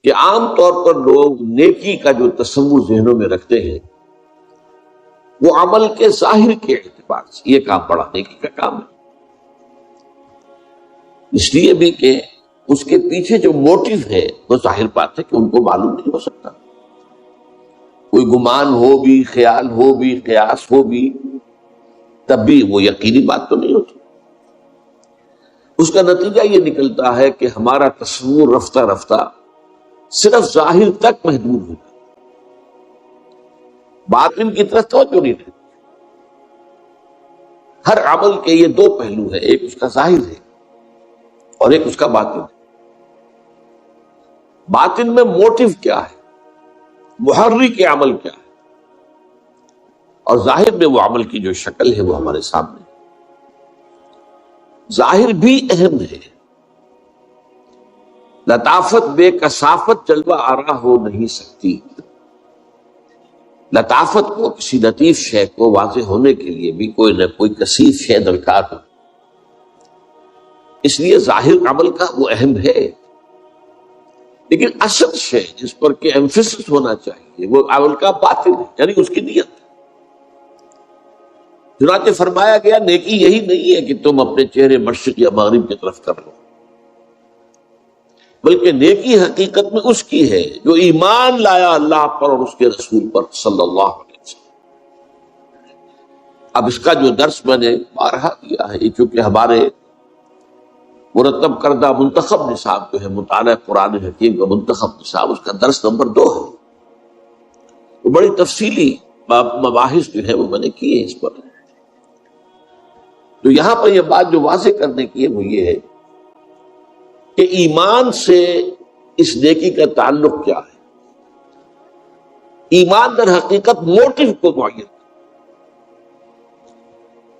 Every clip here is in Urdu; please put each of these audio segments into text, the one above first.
کہ عام طور پر لوگ نیکی کا جو تصور ذہنوں میں رکھتے ہیں وہ عمل کے ظاہر کے اعتبار سے یہ کام بڑا نیکی کا کام ہے، اس لیے بھی کہ اس کے پیچھے جو موٹیو ہے وہ ظاہر بات ہے کہ ان کو معلوم نہیں ہو سکتا، کوئی گمان ہو بھی، خیال ہو بھی، قیاس ہو بھی، تب بھی وہ یقینی بات تو نہیں ہوتی۔ اس کا نتیجہ یہ نکلتا ہے کہ ہمارا تصور رفتہ رفتہ صرف ظاہر تک محدود ہوتا ہے، باطن کی طرف توجہ نہیں رہتی۔ ہر عمل کے یہ دو پہلو ہیں، ایک اس کا ظاہر ہے اور ایک اس کا باطن ہے۔ باطن میں موٹیو کیا ہے، محرک عمل کیا ہے، اور ظاہر میں وہ عمل کی جو شکل ہے وہ ہمارے سامنے ہے۔ ظاہر بھی اہم ہے، لطافت بے کثافت جلوہ آرا ہو نہیں سکتی۔ لطافت کو، کسی لطیف شے کو واضح ہونے کے لیے بھی کوئی نہ کوئی کثیف شے درکار ہو، اس لیے ظاہر عمل کا وہ اہم ہے، لیکن اصل شے جس پر کہ ایمفیسس ہونا چاہیے وہ عمل کا باطن ہے، یعنی اس کی نیت۔ چنانچہ فرمایا گیا نیکی یہی نہیں ہے کہ تم اپنے چہرے مشرق یا مغرب کی طرف کر لو، بلکہ نیکی حقیقت میں اس کی ہے جو ایمان لایا اللہ پر اور اس کے رسول پر صلی اللہ علیہ وسلم۔ اب اس کا جو درس میں نے بارہا دیا ہے، چونکہ ہمارے مرتب کردہ منتخب نصاب جو ہے مطالعہ قرآن حکیم کا منتخب نصاب، اس کا درس نمبر 2 ہے، وہ بڑی تفصیلی مباحث جو ہے وہ میں نے کی ہے اس پر۔ تو یہاں پر یہ بات جو واضح کرنے کی ہے وہ یہ ہے کہ ایمان سے اس نیکی کا تعلق کیا ہے۔ ایمان در حقیقت موٹیو کو معین،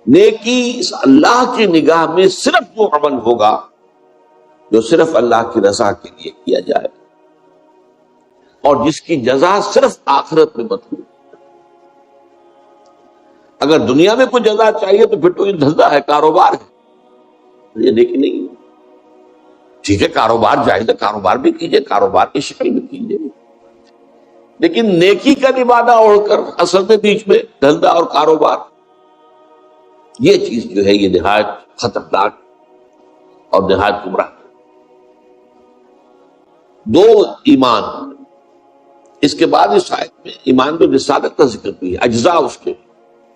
نیکی اس اللہ کی نگاہ میں صرف وہ عمل ہوگا جو صرف اللہ کی رضا کے لیے کیا جائے اور جس کی جزا صرف آخرت میں مطلوب۔ اگر دنیا میں کوئی جزا چاہیے تو پھر تو یہ دھندا ہے، کاروبار ہے، یہ نیکی نہیں ہے۔ ٹھیک ہے، کاروبار جائز ہے، کاروبار بھی کیجئے، کاروبار کی شکل بھی کیجئے، لیکن نیکی کا نبادہ اوڑھ کر اصل میں بیچ میں دھندا اور کاروبار، یہ چیز جو ہے یہ نہایت خطرناک اور نہایت گمراہ۔ 2 ایمان، اس کے بعد اس آیت میں ایمان میں رسالت کا ذکر بھی ہے، اجزاء اس کے،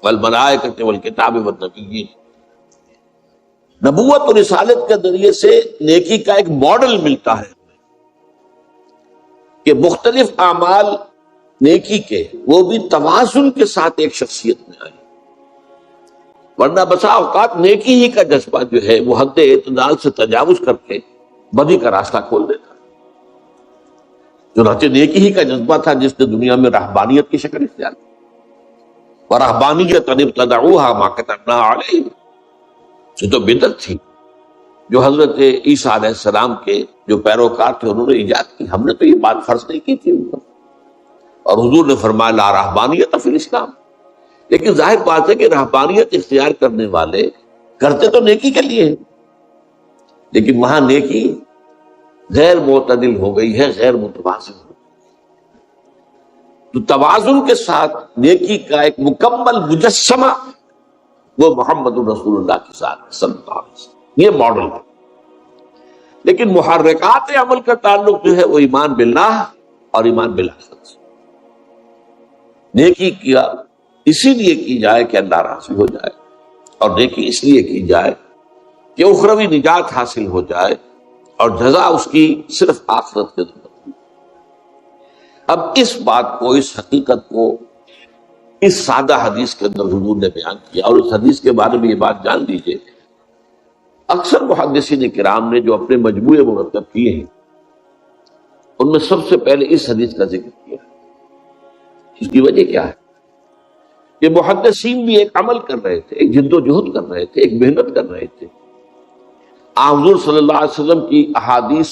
والملائکۃ والکتاب والنبیین۔ نبوت اور رسالت کے ذریعے سے نیکی کا ایک ماڈل ملتا ہے کہ مختلف اعمال نیکی کے وہ بھی توازن کے ساتھ ایک شخصیت میں آئے، ورنہ بسا اوقات نیکی ہی کا جذبہ جو ہے وہ حد اعتدال سے تجاوز کر کے بدی کا راستہ کھول دیتا ہے۔ چنانچہ نیکی ہی کا جذبہ تھا جس نے دنیا میں رہبانیت کی شکل اختیار کی، وَرَهْبَانِيَّةً ابْتَدَعُوهَا مَا كَتَبْنَاهَا عَلَيْهِمْ، یہ تو بدعت تھی جو حضرت عیسیٰ علیہ السلام کے جو پیروکار تھے انہوں نے ایجاد کی، ہم نے تو یہ بات فرض نہیں کی تھی ان پر، اور حضور نے فرمایا لا رہبانیت فی الاسلام۔ لیکن ظاہر بات ہے کہ رہبانیت اختیار کرنے والے کرتے تو نیکی کے لیے ہیں، لیکن وہاں نیکی غیر معتدل ہو گئی ہے، غیر متوازن ہو گئی۔ تو توازن کے ساتھ نیکی کا ایک مکمل مجسمہ وہ محمد الرسول اللہ کی ذات صلی اللہ علیہ وسلم، یہ ماڈل ہے۔ لیکن محرکات عمل کا تعلق جو ہے وہ ایمان باللہ اور ایمان بالآخرت سے۔ نیکی کیا اسی لیے کی جائے کہ اللہ راضی ہو جائے، اور نیکی اس لیے کی جائے کہ اخروی نجات حاصل ہو جائے اور جزا اس کی صرف آخرت کے اندر۔ اب اس بات کو، اس حقیقت کو اس سادہ حدیث کے اندر حضور نے بیان کیا، اور اس حدیث کے بارے میں یہ بات جان لیجئے، اکثر محدثین کرام نے جو اپنے مجموعے مرتب کیے ہیں ان میں سب سے پہلے اس حدیث کا ذکر کیا ہے۔ اس کی وجہ کیا ہے کہ محدثین بھی ایک عمل کر رہے تھے، ایک جد و جہد کر رہے تھے، ایک محنت کر رہے تھے۔ حضور صلی اللہ علیہ وسلم کی احادیث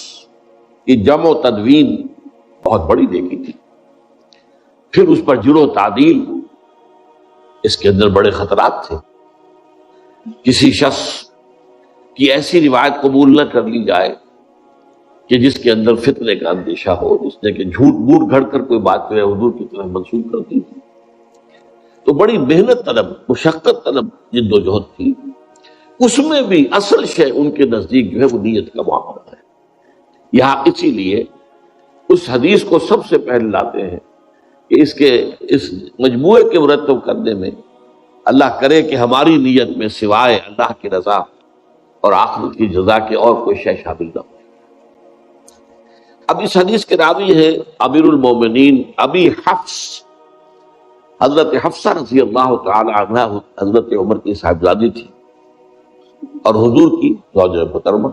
کی جمع و تدوین بہت بڑی نیکی تھی، پھر اس پر جرح و تعدیل، اس کے اندر بڑے خطرات تھے۔ کسی شخص کی ایسی روایت قبول نہ کر لی جائے کہ جس کے اندر فتنے کا اندیشہ ہو، جس نے کہ جھوٹ موٹ گھڑ کر کوئی بات جو ہے حضور کی طرف منسوخ کر دی تھی. تو بڑی محنت طلب، مشقت طلب جد و جہد تھی. اس میں بھی اصل شے ان کے نزدیک جو ہے وہ نیت کا معاملہ ہے. یہاں اسی لیے اس حدیث کو سب سے پہلے لاتے ہیں کہ اس مجموعے کے مرتب کرنے میں اللہ کرے کہ ہماری نیت میں سوائے اللہ کی رضا اور آخرت کی جزا کے اور کوئی شے شامل نہ ہو. اب اس حدیث کے راوی ہے امیر المومنین ابی حفص، حضرت حفصہ رضی اللہ تعالی عنہ حضرت عمر کی صاحبزادی تھی اور حضور کی زوج محترمہ.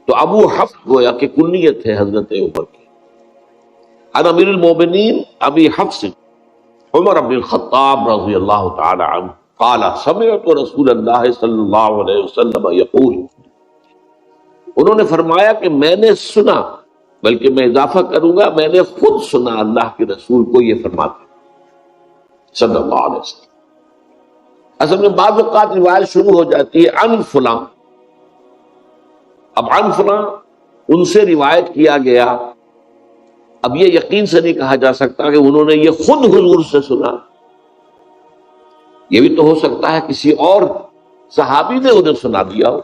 تو ابو حفص گویا کہ کنیت ہے حضرت عمر کی. عن امیر المومنین ابی حفص عمر بن الخطاب رضی اللہ تعالی عنہ قال سمعت رسول اللہ صلی اللہ علیہ وسلم یقول، انہوں نے فرمایا کہ میں نے سنا، بلکہ میں اضافہ کروں گا میں نے خود سنا اللہ کے رسول کو یہ فرماتے صلی اللہ علیہ وسلم. اصل میں بعض اوقات روایت شروع ہو جاتی ہے عن فلاں. اب عن فلاں ان سے روایت کیا گیا، اب یہ یقین سے نہیں کہا جا سکتا کہ انہوں نے یہ خود حضور سے سنا. یہ بھی تو ہو سکتا ہے کسی اور صحابی نے انہیں سنا دیا ہو،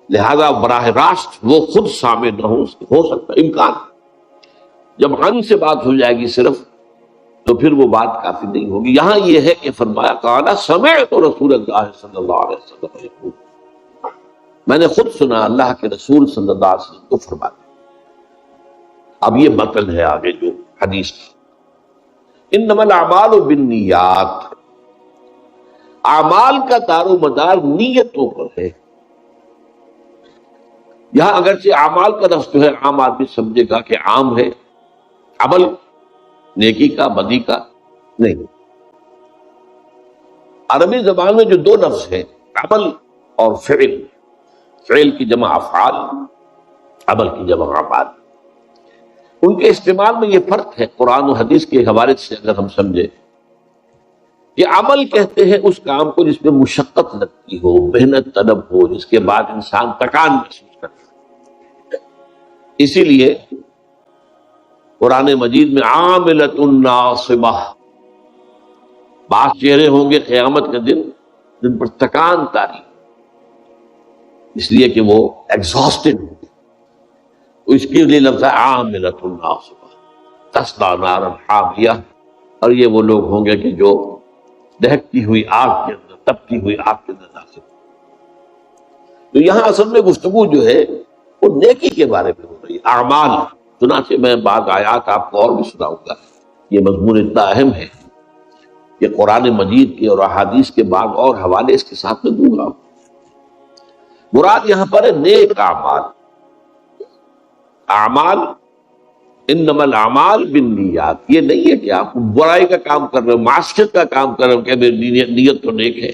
لہذا براہ راست وہ خود سامع نہ ہو سکتا امکان. جب عن سے بات ہو جائے گی صرف تو پھر وہ بات کافی نہیں ہوگی. یہاں یہ ہے کہ فرمایا قال سمعت رسول اللہ صلی اللہ علیہ وسلم یقول، میں نے خود سنا اللہ کے رسول صلی اللہ علیہ وسلم کو فرماتے. اب یہ متن ہے آگے جو حدیث کی. انما الاعمال بالنیات، اعمال کا دار و مدار نیتوں پر ہے. یہاں اگرچہ اعمال کا لفظ جو ہے عام آدمی سمجھے گا کہ عام ہے، عمل نیکی کا بدی کا نہیں. عربی زبان میں جو دو لفظ ہیں عمل اور فعل، فعل کی جمع افعال، عمل کی جمع اعمال، ان کے استعمال میں یہ فرق ہے. قرآن و حدیث کے حوالے سے اگر ہم سمجھے کہ عمل کہتے ہیں اس کام کو جس میں مشقت لگتی ہو، محنت طلب ہو، جس کے بعد انسان تکان محسوس کرتا ہے. اسی لیے قرآن مجید میں عاملۃ ناصبہ، بعض چہرے ہوں گے قیامت کے دن جن پر تکان طاری، اس لیے کہ وہ ایگزاسٹڈ ہوں گے. اس کے لیے لفظ ہے عاملۃ ناصبہ تصلیٰ نارا حامیہ، اور یہ وہ لوگ ہوں گے کہ جو دہکتی ہوئی آگ کے اندر، تپتی ہوئی آگ کے اندر داخل. تو یہاں اصل میں گفتگو جو ہے وہ نیکی کے بارے میں ہو رہی ہے، اعمال. چنانچہ میں بعض آیات آپ کو اور بھی سناؤں گا. یہ مضمون اتنا اہم ہے کہ قرآن مجید کے اور احادیث کے بعد اور حوالے اس کے ساتھ میں دوں گا. مراد یہاں پر ہے نیک اعمال. اعمال انما الاعمال بالنیات، یہ نہیں ہے کہ آپ برائی کا کام کر رہے ہو، معصیت کا کام کر رہے ہو کہ میری نیت تو نیک ہے.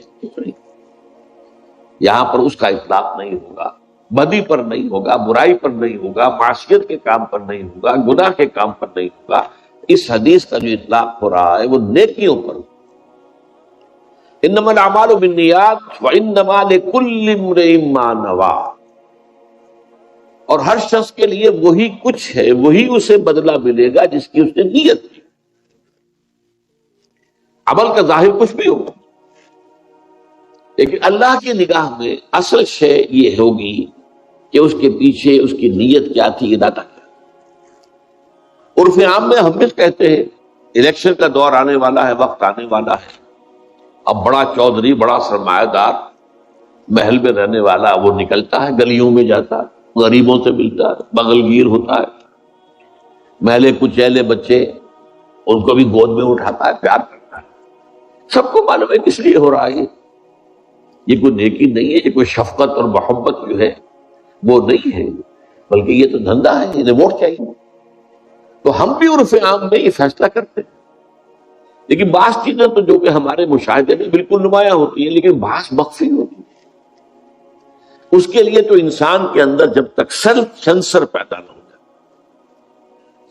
یہاں پر اس کا اطلاق نہیں ہوگا، بدی پر نہیں ہوگا، برائی پر نہیں ہوگا، معصیت کے کام پر نہیں ہوگا، گناہ کے کام پر نہیں ہوگا. اس حدیث کا جو اطلاق ہو رہا ہے وہ نیکیوں پر. انما الاعمال بالنیات وانما لکل امرئ ما نویٰ، اور ہر شخص کے لیے وہی کچھ ہے، وہی اسے بدلہ ملے گا جس کی اس نے نیت کی. عمل کا ظاہر کچھ بھی ہوگا، لیکن اللہ کی نگاہ میں اصل شے یہ ہوگی کہ اس کے پیچھے اس کی نیت کیا تھی، ارادہ کیا. عرف عام میں ہم بھی کہتے ہیں الیکشن کا دور آنے والا ہے، وقت آنے والا ہے. اب بڑا چودھری، بڑا سرمایہ دار، محل میں رہنے والا وہ نکلتا ہے، گلیوں میں جاتا ہے، غریبوں سے ملتا ہے، بغل گیر ہوتا ہے، محلے کچیلے بچے ان کو بھی گود میں اٹھاتا ہے، پیار کرتا ہے. سب کو معلوم ہے کس لیے ہو رہا ہے. یہ کوئی نیکی نہیں ہے، یہ کوئی شفقت اور محبت جو ہے وہ نہیں ہے، بلکہ یہ تو دھندا ہے، یہ ریوارڈ چاہیے. تو ہم بھی عرف عام میں یہ فیصلہ کرتے ہیں. لیکن بعض چیزیں تو جو کہ ہمارے مشاہدے میں بالکل نمایاں ہوتی ہیں، لیکن بعض مخفی ہوتی ہے. اس کے لیے تو انسان کے اندر جب تک سیلف سینسر پیدا نہ ہو جائے،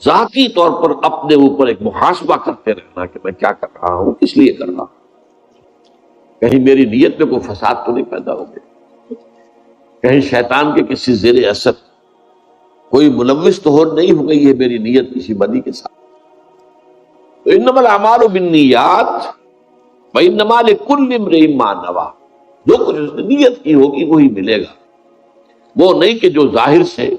ذاتی طور پر اپنے اوپر ایک محاسبہ کرتے رہنا کہ میں کیا کر رہا ہوں، کس لیے کر رہا ہوں، کہیں میری نیت میں کوئی فساد تو نہیں پیدا ہو گیا. کہیں شیطان کے کسی زیر اثر کوئی ملوث تو نہیں ہو گئی ہے میری نیت کسی بدی کے ساتھ. تو انما الاعمال بالنیات وانما لکل امرئ ما نوی، جو کچھ اس نے نیت کی ہوگی وہی ملے گا، وہ نہیں کہ جو ظاہر سے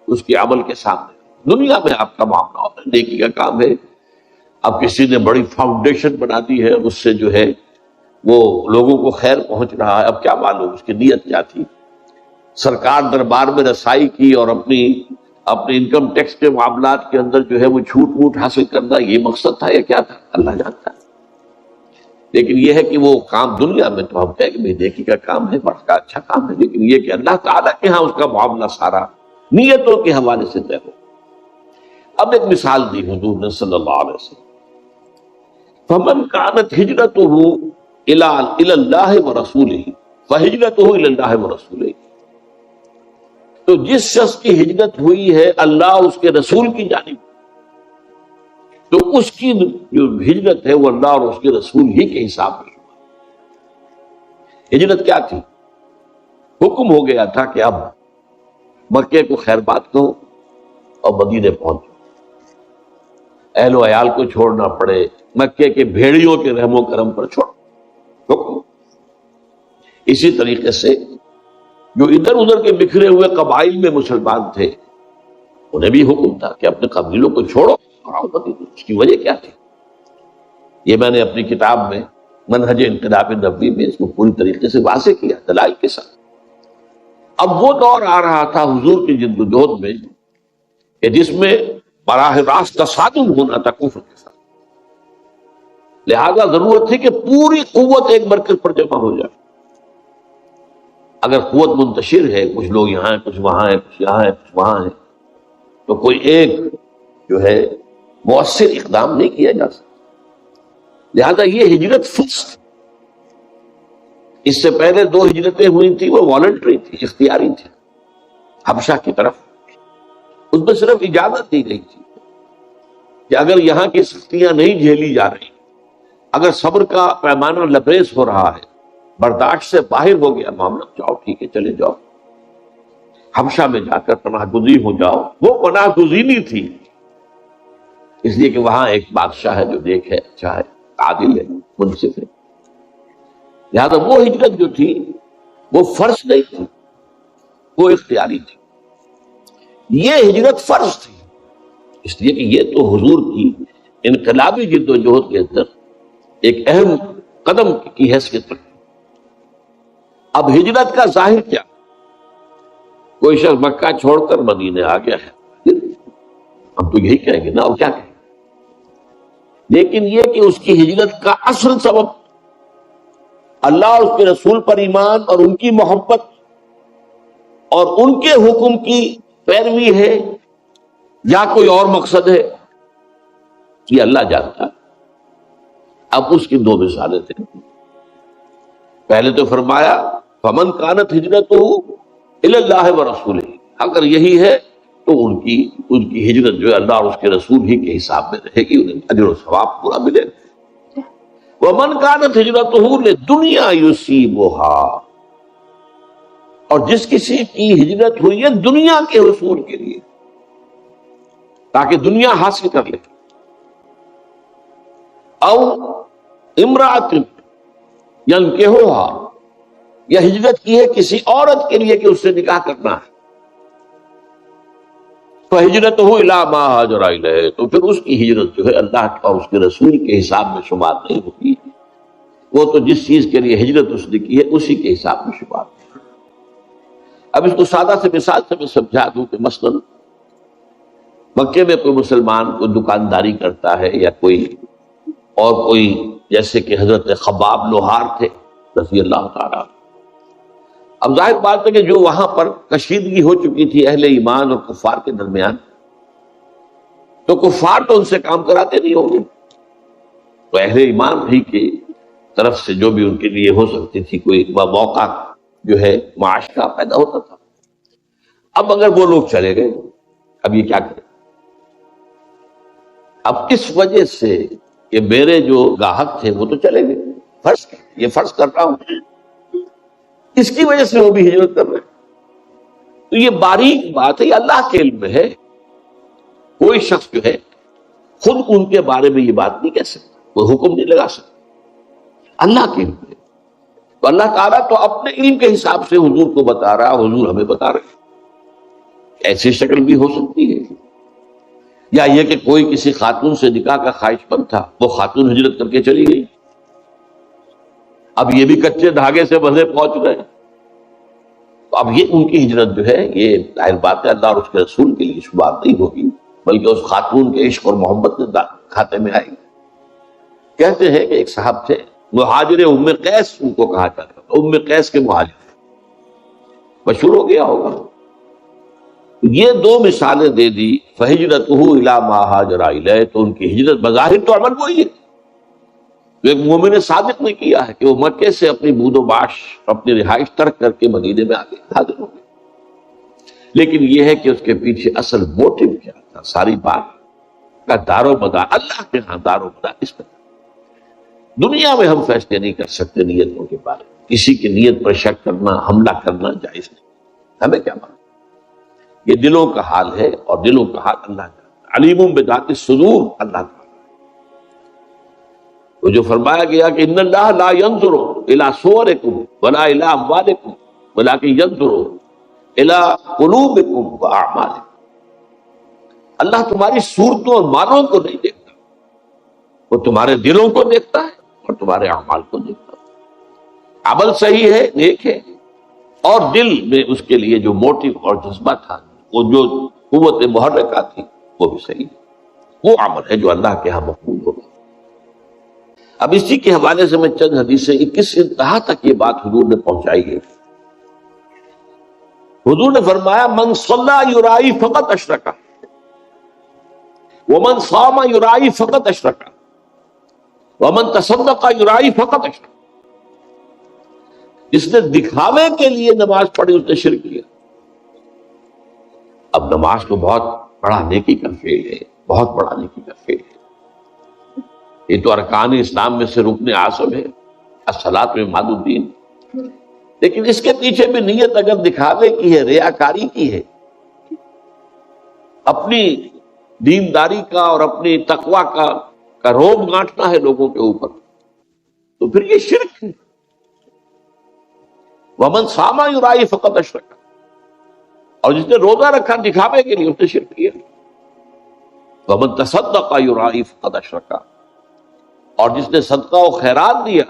اس کے عمل کے سامنے. دنیا میں آپ کا معاملہ ہوتا ہے، نیکی کا کام ہے، اب کسی نے بڑی فاؤنڈیشن بنا دی ہے، اس سے جو ہے وہ لوگوں کو خیر پہنچ رہا ہے، اب کیا معلوم اس کی نیت کیا تھی. سرکار دربار میں رسائی کی اور اپنی انکم ٹیکس کے معاملات کے اندر جو ہے وہ چھوٹ ووٹ حاصل کرنا، یہ مقصد تھا یا کیا تھا اللہ جانتا ہے. لیکن یہ ہے کہ وہ کام دنیا میں تو ہم کہیں کہ بھائی نیکی کا کام ہے، بڑا اچھا کام ہے، لیکن یہ کہ اللہ تعالیٰ کے ہاں اس کا معاملہ سارا نیتوں کے حوالے سے طے ہو. اب ایک مثال دی حضور نے صلی اللہ علیہ وسلم، فمن كانت ہجرته الى اللہ ورسولہ فہجرته الى اللہ ورسولہ، تو جس شخص کی ہجرت ہوئی ہے اللہ اس کے رسول کی جانب، تو اس کی جو ہجرت ہے وہ اللہ اور اس کے رسول ہی کے حساب میں. ہجرت کیا تھی؟ حکم ہو گیا تھا کہ اب مکے کو خیر بات کہو اور مدینے پہنچو، اہل و عیال کو چھوڑنا پڑے، مکے کے بھیڑیوں کے رحم و کرم پر چھوڑ حکم. اسی طریقے سے جو ادھر ادھر کے بکھرے ہوئے قبائل میں مسلمان تھے انہیں بھی حکم تھا کہ اپنے قبیلوں کو چھوڑو اور آؤ مدینے. اس کی وجہ کیا تھی؟ یہ میں نے اپنی کتاب میں منہج انقلاب نبوی میں اس کو پوری طریقے سے واضح کیا دلائل کے ساتھ. اب وہ دور آ رہا تھا حضور کی جد و جہد میں کہ جس میں براہ راست تصادم ہونا تھا کفر کے ساتھ، لہذا ضرورت تھی کہ پوری قوت ایک مرکز پر جمع ہو جائے. اگر قوت منتشر ہے، کچھ لوگ یہاں ہیں، کچھ وہاں ہیں، کچھ یہاں ہیں، کچھ وہاں ہیں، تو کوئی ایک جو ہے مؤثر اقدام نہیں کیا جا سکتا. لہذا یہ ہجرت فرض تھی. اس سے پہلے 2 ہجرتیں ہوئی تھی، وہ والنٹری تھی، اختیاری تھی. حبشہ کی طرف اس میں صرف اجازت دی گئی تھی کہ اگر یہاں کی سختیاں نہیں جھیلی جا رہی، اگر صبر کا پیمانہ لبریز ہو رہا ہے، برداشت سے باہر ہو گیا معاملہ، جاؤ ٹھیک ہے چلے جاؤ، حبشہ میں جا کر پناہ گزین ہو جاؤ. وہ پناہ گزینی تھی اس لیے کہ وہاں ایک بادشاہ ہے جو دیکھ ہے، اچھا ہے، عادل ہے، منصف ہے. لہذا وہ ہجرت جو تھی وہ فرض نہیں تھی، وہ اختیاری تھی. یہ ہجرت فرض تھی اس لیے کہ یہ تو حضور کی انقلابی جد و جہد کے اندر ایک اہم قدم کی حیثیت رکھتی. اب ہجرت کا ظاہر کیا؟ کوئی شخص مکہ چھوڑ کر مدینے آ گیا ہے، ہم تو یہی کہیں گے نا، اور کیا کہیں. لیکن یہ کہ اس کی ہجرت کا اصل سبب اللہ اور اس کے رسول پر ایمان اور ان کی محبت اور ان کے حکم کی پیروی ہے یا کوئی اور مقصد ہے، یہ اللہ جانتا ہے. اب اس کی 2 مثالیں تھیں. پہلے تو فرمایا فمن کانت ہجرتہ الی اللہ ورسولہ، اگر یہی ہے تو ان کی ہجرت جو ہے اللہ اور اس کے رسول ہی کے حساب میں رہے گی، انہیں اجر و ثواب پورا ملے گا. ومن کانت ہجرتہ لدنیا یصیبها، اور جس کسی کی ہجرت ہوئی ہے دنیا کے حصول کے لیے، تاکہ دنیا حاصل کر لے، او امرأۃ ینکحها، یا ہجرت کی ہے کسی عورت کے لیے کہ اس سے نکاح کرنا ہے، فہجرتہ الی ما ہاجر الیہ، تو پھر اس کی ہجرت جو ہے اللہ اور اس کے رسول کے حساب میں شمار نہیں ہوگی. وہ تو جس چیز کے لیے ہجرت اس نے کی ہے اسی کے حساب میں شمار ہوگی. اب اس کو سادہ سے مثال سے میں سمجھا دوں کہ مثلاً مکے میں کوئی مسلمان کوئی دکانداری کرتا ہے یا کوئی جیسے کہ حضرت خباب لوہار تھے رضی اللہ تعالیٰ. اب ظاہر بات ہے کہ جو وہاں پر کشیدگی ہو چکی تھی اہل ایمان اور کفار کے درمیان، تو کفار تو ان سے کام کراتے نہیں ہوں گے، تو اہل ایمان ہی کی طرف سے جو بھی ان کے لیے ہو سکتی تھی کوئی موقع جو ہے معاش کا پیدا ہوتا تھا. اب اگر وہ لوگ چلے گئے، اب یہ کیا کریں؟ اب اس وجہ سے کہ میرے جو گاہک تھے وہ تو چلے گئے، یہ فرض کر رہا ہوں، اس کی وجہ سے وہ بھی ہجرت کر رہے ہیں. تو یہ باریک بات ہے، یہ اللہ کے علم میں ہے. کوئی شخص جو ہے خود ان کے بارے میں یہ بات نہیں کہہ سکتا، کوئی حکم نہیں لگا سکتا، اللہ کے علم میں. تو اللہ تعالیٰ تو اپنے علم کے حساب سے حضور کو بتا رہا، حضور ہمیں بتا رہے. ایسی شکل بھی ہو سکتی ہے، یا یہ کہ کوئی کسی خاتون سے نکاح کا خواہش مند تھا، وہ خاتون ہجرت کر کے چلی گئی، اب یہ بھی کچے دھاگے سے بندھے پہنچ گئے. تو اب یہ ان کی ہجرت جو ہے یہ ظاہر بات ہے اللہ اور اس کے رسول کے لیے شمار نہیں ہوگی، بلکہ اس خاتون کے عشق اور محبت کے کھاتے میں آئے گی. کہتے ہیں کہ ایک صاحب تھے مہاجر ام قیس ان کو کہا جاتا تھا، ام قیس کے مہاجر، مشہور ہو گیا ہوگا. یہ دو مثالیں دے دی، فہجرتہ الی ما ہاجر الیہ، تو ان کی ہجرت بظاہر تو عمل وہی ہے، ایک مومن صادق نے کیا ہے کہ وہ مکے سے اپنی بود و باش، اپنی رہائش ترک کر کے مدینے میں آگے حاضر ہو گئے. لیکن یہ ہے کہ اس کے پیچھے اصل موٹو کیا تھا، ساری بات کا دار و مدار اللہ کے ہاں دار و مدار اس پر. دنیا میں ہم فیصلے نہیں کر سکتے نیتوں کے بارے میں، کسی کی نیت پر شک کرنا، حملہ کرنا جائز نہیں. ہمیں کیا معلوم، یہ دلوں کا حال ہے، اور دلوں کا حال اللہ کا علیم بذات الصدور، اللہ کا. وہ جو فرمایا گیا کہ ان اللہ لا ينظر الى صورکم ولا الى اموالکم ولکن ينظر الى قلوبکم واعمالکم. اللہ تمہاری صورتوں اور مالوں کو نہیں دیکھتا، وہ تمہارے دلوں کو دیکھتا ہے اور تمہارے اعمال کو دیکھتا ہے. عمل صحیح ہے، نیک ہے، اور دل میں اس کے لیے جو موٹیو اور جذبہ تھا، وہ جو قوت محرکہ تھی، وہ بھی صحیح ہے. وہ عمل ہے جو اللہ کے ہاں مقبول ہوگا. اب اسی کے حوالے سے میں چند حدیثیں کس انتہا تک یہ بات حضور نے پہنچائی ہے. حضور نے فرمایا من صلی یرائی فقط اشرک، ومن صام یرائی فقط اشرک، ومن تصدق یرائی فقط اشرک. جس نے دکھاوے کے لیے نماز پڑھی اس نے شرک کیا. اب نماز تو بہت بڑا نیکی کا فعل ہے، بہت بڑا نیکی کا فعل ہے. یہ تو ارکان اسلام میں سے رکن اعظم ہے، الصلاۃ میں عماد الدین. لیکن اس کے پیچھے بھی نیت اگر دکھاوے کی ہے، ریاکاری کی ہے، اپنی دینداری کا اور اپنی تقوی کا روب گانٹنا ہے لوگوں کے اوپر، تو پھر یہ شرک ہے. ومن صام یرائی فقط اشرک، اور جس نے روزہ رکھا دکھاوے کے لیے اس نے شرک کیا. ومن تصدق یرائی فقط اشرک، اور جس نے صدقہ و خیرات دیا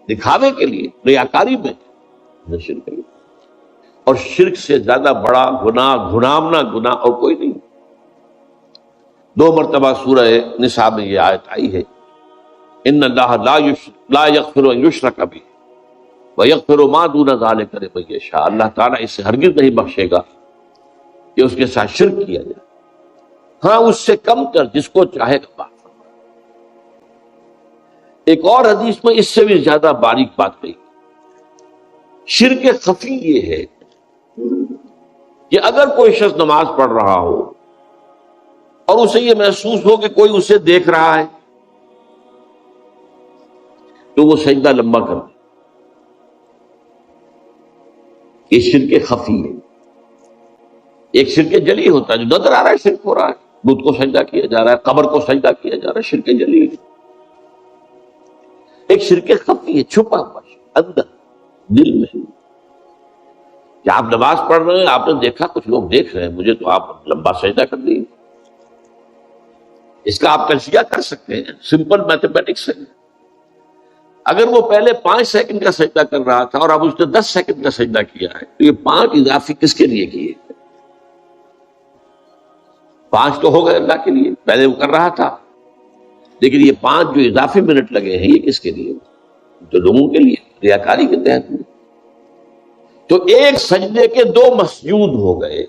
دکھاوے کے لیے، ریاکاری میں، نے شرک کیا. اور شرک سے زیادہ بڑا گناہ، گھنامنا گناہ اور کوئی نہیں. 2 مرتبہ سورہ نساء میں یہ آیت آئی ہے، ان اللہ لا یغفر ان یشرک بہ ویغفر ما دون ذلک لمن یشاء. اللہ تعالیٰ اسے ہرگز نہیں بخشے گا کہ اس کے ساتھ شرک کیا جائے، ہاں اس سے کم تر جس کو چاہے گا معاف. ایک اور حدیث میں اس سے بھی زیادہ باریک بات کہی. شرک خفی یہ ہے کہ اگر کوئی شخص نماز پڑھ رہا ہو اور اسے یہ محسوس ہو کہ کوئی اسے دیکھ رہا ہے، تو وہ سجدہ لمبا کر دے. یہ شرک خفی ہے. ایک شرک جلی ہوتا ہے جو نظر آ رہا ہے شرک ہو رہا ہے، بت کو سجدہ کیا جا رہا ہے، قبر کو سجدہ کیا جا رہا ہے، شرک جلی ہے. ایک شرک خفی ہے، چھپا ہوا اندر دل میں. کہ آپ نماز پڑھ رہے ہیں، آپ نے دیکھا کچھ لوگ دیکھ رہے ہیں مجھے، تو آپ لمبا سجدہ کر دیے. اس کا آپ تجزیہ کر سکتے ہیں، سمپل میتھمیٹکس ہے. اگر وہ پہلے 5 سیکنڈ کا سجدہ کر رہا تھا اور اب اس نے 10 سیکنڈ کا سجدہ کیا ہے، تو یہ 5 اضافی کس کے لیے کیے؟ 5 تو ہو گئے اللہ کے لیے، پہلے وہ کر رہا تھا، لیکن یہ 5 جو اضافی منٹ لگے ہیں یہ کس کے لیے؟ جو لوگوں کے لیے، ریاکاری کے تحت. تو ایک سجدے کے 2 مسجود ہو گئے،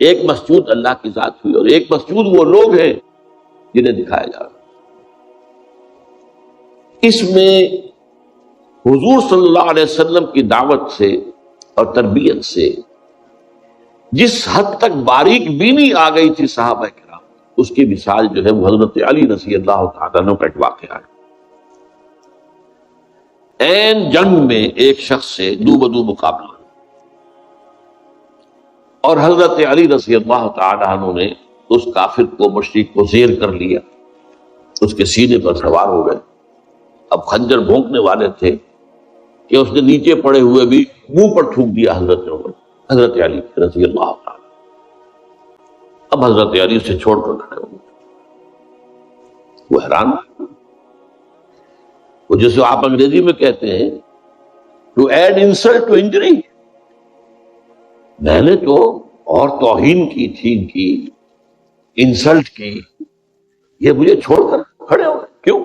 ایک مسجود اللہ کی ذات ہوئی اور ایک مسجود وہ لوگ ہیں جنہیں دکھایا جا رہا. اس میں حضور صلی اللہ علیہ وسلم کی دعوت سے اور تربیت سے جس حد تک باریک بینی آ گئی تھی صحابہ کرام، اس کی مثال جو ہے وہ حضرت علی رضی اللہ تعالیٰ عنہ کا ایک واقعہ ہے. عین جنگ میں ایک شخص سے دو بدو مقابلہ، اور حضرت علی رضی اللہ تعالی عنہ نے اس کافر کو، مشرک کو زیر کر لیا، اس کے سینے پر سوار ہو گئے. اب خنجر بھونکنے والے تھے کہ اس نے نیچے پڑے ہوئے بھی منہ پر تھوک دیا حضرت علی رضی اللہ تعالی. اب حضرت علی سے چھوڑ کر کھڑے ہو گئے. وہ حیران، وہ جسے آپ انگریزی میں کہتے ہیں to add insult to injury. میں نے تو اور توہین کی تھی، ان کی انسلٹ کی، یہ مجھے چھوڑ کر کھڑے ہو گئے، کیوں؟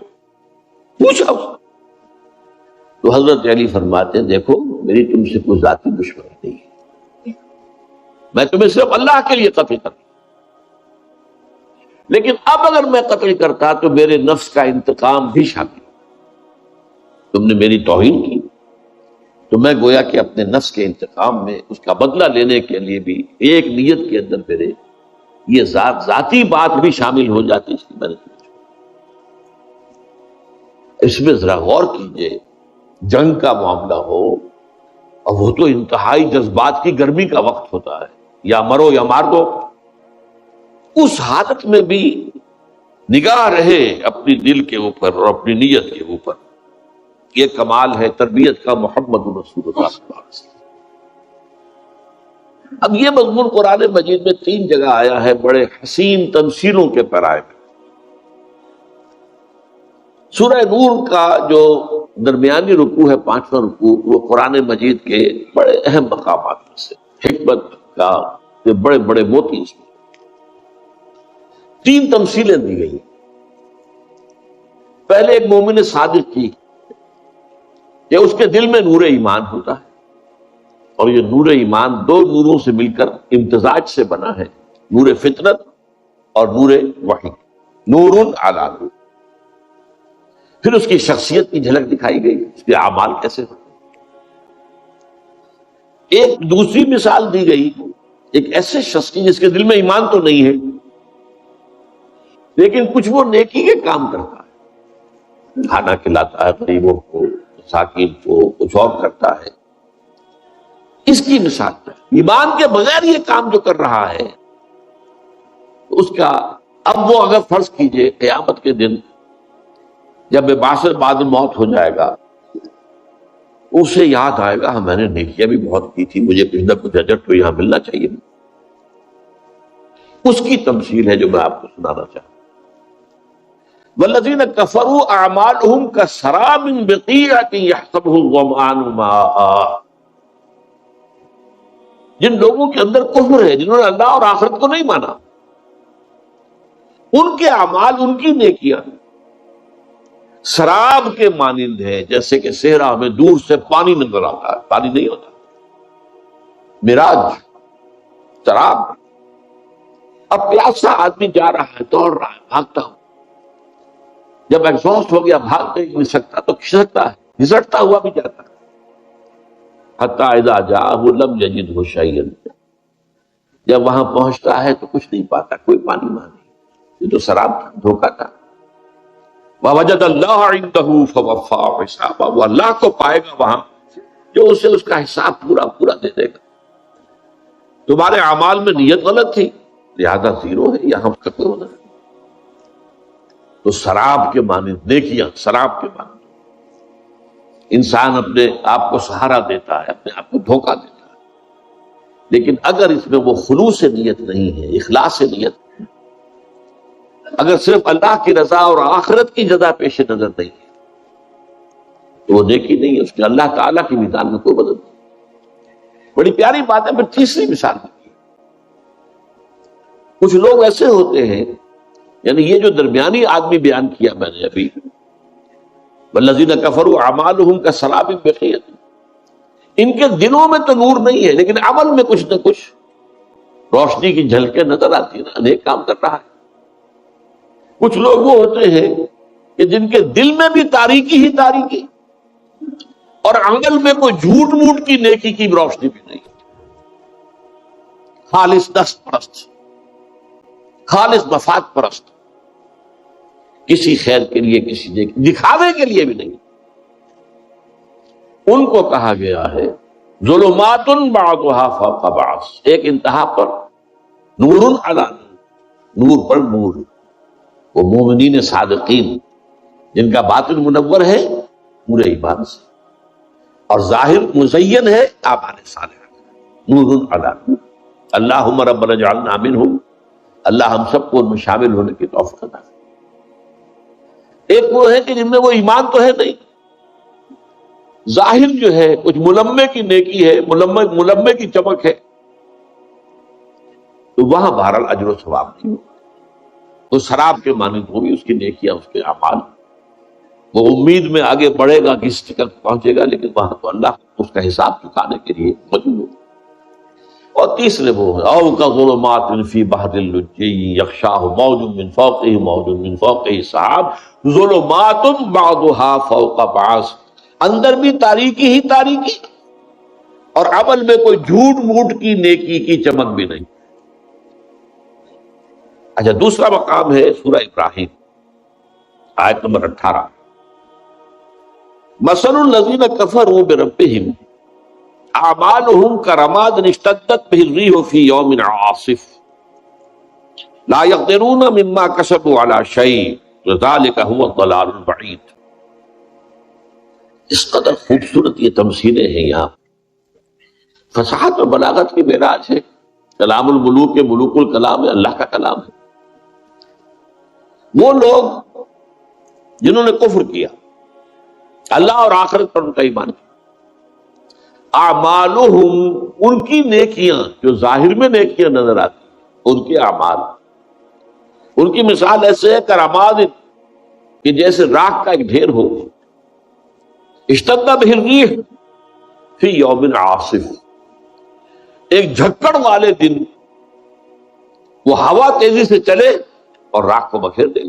پوچھا. تو حضرت علی فرماتے ہیں دیکھو میری تم سے کوئی ذاتی دشمنی نہیں ہے، میں تمہیں صرف اللہ کے لیے قتل کرتا، لیکن اب اگر میں قتل کرتا تو میرے نفس کا انتقام بھی شامل. تم نے میری توہین کی تو میں گویا کہ اپنے نفس کے انتقام میں اس کا بدلہ لینے کے لیے بھی ایک نیت کے اندر میرے یہ ذاتی بات بھی شامل ہو جاتی، اس لیے میں نے اس میں ذرا غور کیجئے. جنگ کا معاملہ ہو اور وہ تو انتہائی جذبات کی گرمی کا وقت ہوتا ہے، یا مرو یا مار دو، اس حالت میں بھی نگاہ رہے اپنی دل کے اوپر اور اپنی نیت کے اوپر. یہ کمال ہے تربیت کا محمد رسول اللہ صلی اللہ علیہ وسلم. اب یہ مضمون قرآن مجید میں 3 جگہ آیا ہے بڑے حسین تمثیلوں کے پیرائے میں. سورہ نور کا جو درمیانی رکوع ہے 5واں رکوع، وہ قرآن مجید کے بڑے اہم مقامات میں سے، حکمت کا یہ بڑے بڑے موتی اس میں 3 تمثیلیں دی گئی. پہلے ایک مومن صادق کی کہ اس کے دل میں نور ایمان ہوتا ہے، اور یہ نور ایمان 2 نوروں سے مل کر امتزاج سے بنا ہے، نور فطرت اور نور وحی، نور علی نور. پھر اس کی شخصیت کی جھلک دکھائی گئی، اس کے اعمال کیسے ہوتے. ایک دوسری مثال دی گئی ایک ایسے شخص کی جس کے دل میں ایمان تو نہیں ہے لیکن کچھ وہ نیکی کے کام کرتا ہے، کھانا کھلاتا ہے غریبوں کو، مساکین کو، کچھ اور کرتا ہے. اس کی مثال ہے ایمان کے بغیر یہ کام جو کر رہا ہے اس کا. اب وہ اگر فرض کیجئے قیامت کے دن جب بعث بعد موت ہو جائے گا، اسے یاد آئے گا میں نے نیکیاں بھی بہت کی تھی، مجھے کچھ نہ کچھ اجر تو یہاں ملنا چاہیے. اس کی تمثیل ہے جو میں آپ کو سنانا چاہتا ہوں. والذین کفروا اعمالهم کسراب بقیعۃ یحسبہ الظمآن ماء. جن لوگوں کے اندر کفر ہے، جنہوں نے اللہ اور آخرت کو نہیں مانا، ان کے اعمال، ان کی نیکیاں سراب کے مانند ہے، جیسے کہ صحرا میں دور سے پانی نظر آتا ہے، پانی نہیں ہوتا، مراج سراب. اب پیاسا آدمی جا رہا ہے، دوڑ رہا ہے، بھاگتا ہو، جب ایگزاسٹ ہو گیا بھاگ نہیں سکتا تو کھسکتا ہے، گھسٹتا ہوا بھی جاتا ہے. حتی اذا جاءہ لم یجدہ شیئا، جب وہاں پہنچتا ہے تو کچھ نہیں پاتا، کوئی پانی وہاں نہیں. یہ تو سراب تھا، دھوکہ تھا. وَوَجَدَ اللَّهَ عِندَهُ فَوَفَّاهُ حِسَابَهُ، وہ اللہ کو پائے گا وہاں جو اسے اس کا حساب پورا پورا دے دے گا. تمہارے اعمال میں نیت غلط تھی لہذا زیرو ہے، یہاں کا کوئی ہونا. تو سراب کے معنی نیکیاں سراب کے معنی. انسان اپنے آپ کو سہارا دیتا ہے، اپنے آپ کو دھوکہ دیتا ہے، لیکن اگر اس میں وہ خلوص نیت نہیں ہے، اخلاص نیت، اگر صرف اللہ کی رضا اور آخرت کی جزا پیش نظر نہیں ہے تو وہ نیکی نہیں ہے، اس نے اللہ تعالیٰ کی میزان میں کوئی بدل نہیں. بڑی پیاری بات ہے. پھر تیسری مثال دی، کچھ لوگ ایسے ہوتے ہیں، یعنی یہ جو درمیانی آدمی بیان کیا میں نے ابھی، والذین کفروا اعمالهم کسراب بقیعۃ، ان کے دلوں میں تو نور نہیں ہے لیکن عمل میں کچھ نہ کچھ روشنی کی جھلکیں نظر آتی ہیں، نیک کام کر رہا ہے. کچھ لوگ وہ ہوتے ہیں کہ جن کے دل میں بھی تاریکی ہی تاریکی اور عمل میں کوئی جھوٹ موٹ کی نیکی کی روشنی بھی نہیں، خالص دست پرست، خالص مفاد پرست، کسی خیر کے لیے، کسی دکھاوے کے لیے بھی نہیں. ان کو کہا گیا ہے ظلمات بعضها فوق بعض، ایک انتہا پر نور علی نور پر نور، وہ مومنین صادقین جن کا باطن منور ہے پورے ایمان سے اور ظاہر مزین ہے اعمال صالحہ، نور علی نور۔ اللہم ربنا اجعلنا منہم، اللہ ہم سب کو ان میں شامل ہونے کی توفیق عطا کرے۔ ایک وہ ہے کہ جن میں وہ ایمان تو ہے نہیں، ظاہر جو ہے کچھ ملمے کی نیکی ہے، ملمے کی چمک ہے، تو وہاں بہرحال اجر و ثواب نہیں ہوگا، تو شراب کے مانند ہوگی اس کی نیکیاں، اس کے اعمال، وہ امید میں آگے بڑھے گا کس تک پہنچے گا، لیکن وہاں تو اللہ اس کا حساب چکانے کے لیے موجود ہوگا۔ اور تیسرے وہ ہے او کظلمات فی بحر اللجی یغشاہ موج من فوقہ موج من فوقہ سحاب ظلمات بعضها فوق بعض، اندر بھی تاریکی ہی تاریکی اور عمل میں کوئی جھوٹ موٹ کی نیکی کی چمک بھی نہیں۔ اچھا، دوسرا مقام ہے سورہ ابراہیم آیت نمبر 18، مثل الذین کفروا بربہم اعمالهم کرماد اشتدت به الريح في يوم عاصف لا يقدرون مما كسبوا على شيء ذلك هو الضلال البعید۔ اس قدر خوبصورت یہ تمثیلیں ہیں یہاں، فصاحت اور بلاغت کی معراج ہے، کلام الملوک کے ملوک الکلام ہے، اللہ کا کلام ہے۔ وہ لوگ جنہوں نے کفر کیا، اللہ اور آخرت پر ان کا ایمان کیا، اعمالہم ان کی نیکیاں جو ظاہر میں نیکیاں نظر آتی ان کے اعمال، ان کی مثال ایسے ہے کرماد کہ جیسے راکھ کا ایک ڈھیر ہو، اشتد بہ الریح فی یوم عاصف، ایک جھکڑ والے دن وہ ہوا تیزی سے چلے اور راکھ کو بکھیر دے،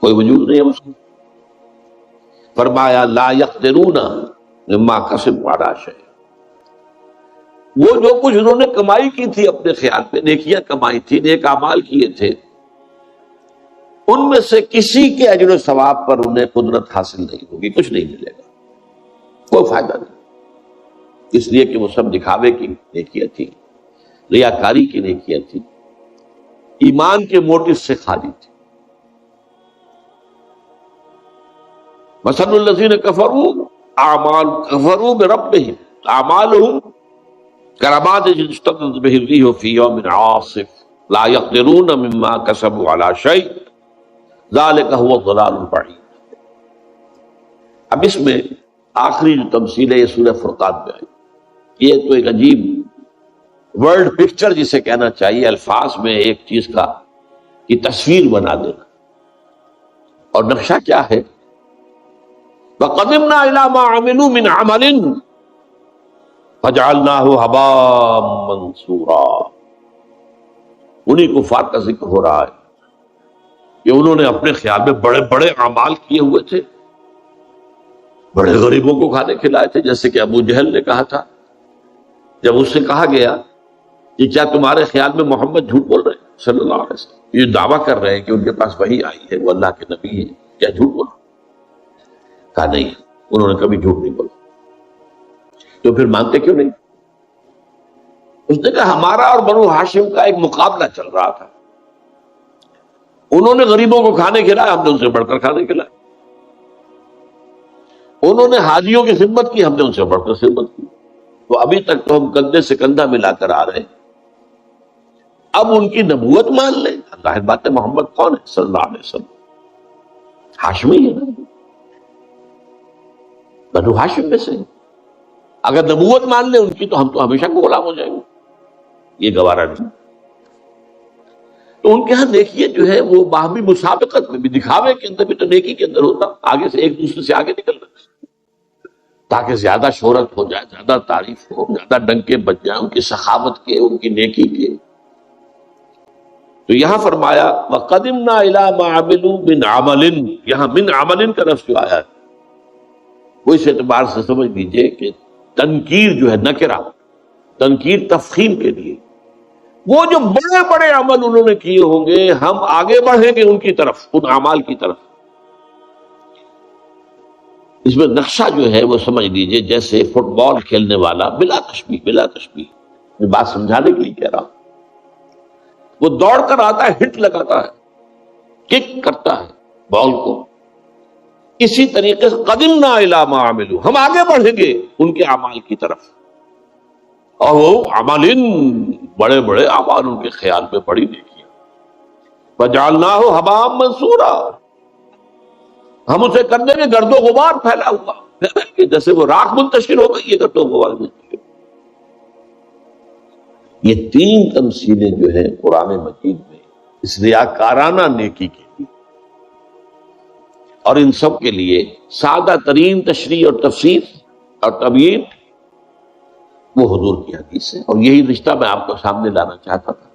کوئی وجود نہیں ہے اس کو۔ فرمایا لا یقدرون مما کسبوا علی شیء، وہ جو کچھ انہوں نے کمائی کی تھی اپنے خیال میں، نیکیاں کمائی تھی، نیک اعمال کیے تھے، ان میں سے کسی کے اجر و ثواب پر انہیں قدرت حاصل نہیں ہوگی، کچھ نہیں ملے گا، کوئی فائدہ نہیں، اس لیے کہ وہ سب دکھاوے کی نیکیاں تھی، ریاکاری کی نیکیاں تھی، ایمان کے موٹو سے خالی تھی۔ مثل الذین کفروا اعمال کفروا بربہم اعمالہم کرماد اشتدت بہ الریح فی یوم عاصف لا یقدرون مما کسبوا علی شیء ذلک هو الضلال البعید۔ اب اس میں آخری جو تمثیل ہے یہ سورہ فرقان میں آئی، یہ تو ایک عجیب ورلڈ پکچر جسے کہنا چاہیے، الفاظ میں ایک چیز کا کی تصویر بنا دینا، اور نقشہ کیا ہے؟ وَقَدِمْنَا إِلَىٰ مَا عَمِلُوا مِنْ عَمَلٍ فَجَعَلْنَاهُ هَبَاءً مَنْثُورًا۔ انہی کفار کا ذکر ہو رہا ہے کہ انہوں نے اپنے خیال میں بڑے بڑے اعمال کیے ہوئے تھے، بڑے غریبوں کو کھانے کھلائے تھے، جیسے کہ ابو جہل نے کہا تھا جب اس سے کہا گیا کہ کیا تمہارے خیال میں محمد جھوٹ بول رہے ہیں صلی اللہ علیہ وسلم، یہ دعویٰ کر رہے ہیں کہ ان کے پاس وحی آئی ہے، وہ اللہ کے نبی ہیں، کیا جھوٹ بول رہے ہیں؟ کہا نہیں، انہوں نے کبھی جھوٹ نہیں بولا۔ تو پھر مانتے کیوں نہیں؟ اس نے کہا ہمارا اور بنو ہاشم کا ایک مقابلہ چل رہا تھا، انہوں نے غریبوں کو کھانے کھلائے، ہم نے ان سے بڑھ کر کھانے کھلائے، انہوں نے حاجیوں کی خدمت کی، ہم نے ان سے بڑھ کر خدمت کی، تو ابھی تک تو ہم کندھے سے کندھا ملا کر آ رہے ہیں، اب ان کی نبوت مان لیں۔ ظاہر بات ہے محمد کون ہے صلی اللہ علیہ وسلم؟ ہاشمی ہے نا، بنو ہاشم میں سے، اگر نبوت مان لیں ان کی تو ہم تو ہمیشہ کو غلام ہو جائیں گے، یہ گوارا نہیں۔ تو ان کے ہاں نیکی جو ہے وہ باہمی مسابقت میں بھی، دکھاوے کے اندر بھی تو نیکی کے اندر ہوتا، آگے سے ایک دوسرے سے آگے نکلنا تاکہ زیادہ شہرت ہو جائے، زیادہ تعریف ہو، زیادہ ڈنکے بج جائیں ان کی سخاوت کے، ان کی نیکی کے۔ تو یہاں فرمایا وَقَدِمْنَا إِلَىٰ مَا عَمِلُوا مِنْ عَمَلٍ، یہاں من عمل کا لفظ جو آیا ہے وہ اس اعتبار سے سمجھ لیجیے کہ تنکیر جو ہے نکرہ، تنکیر تفخیم کے لیے، وہ جو بڑے بڑے عمل انہوں نے کیے ہوں گے ہم آگے بڑھیں گے ان کی طرف، ان اعمال کی طرف، اس میں نقشہ جو ہے وہ سمجھ لیجئے جیسے فٹ بال کھیلنے والا بلا تشبیہ میں بات سمجھانے کے لیے کہہ رہا ہوں، وہ دوڑ کر آتا ہے، ہٹ لگاتا ہے، کک کرتا ہے بال کو، اسی طریقے سے قدمنا الی ما عملوا، ہم آگے بڑھیں گے ان کے اعمال کی طرف، اور وہ عمل بڑے بڑے اعمال ان کے خیال میں بڑی نیکیاں، فجعلناہ ھباء منثورا، ہم اسے کر دیں گے گرد و غبار پھیلا ہوا، جیسے وہ راکھ منتشر ہو گئی ہے گرد و غبار منتشر۔ یہ تین تمثیلیں جو ہیں قرآن مجید میں اس ریاکارانہ نیکی کی تھی، اور ان سب کے لیے سادہ ترین تشریح اور تفسیر اور تبیین وہ حضور کی حدیث ہے، اور یہی رشتہ میں آپ کو سامنے لانا چاہتا تھا۔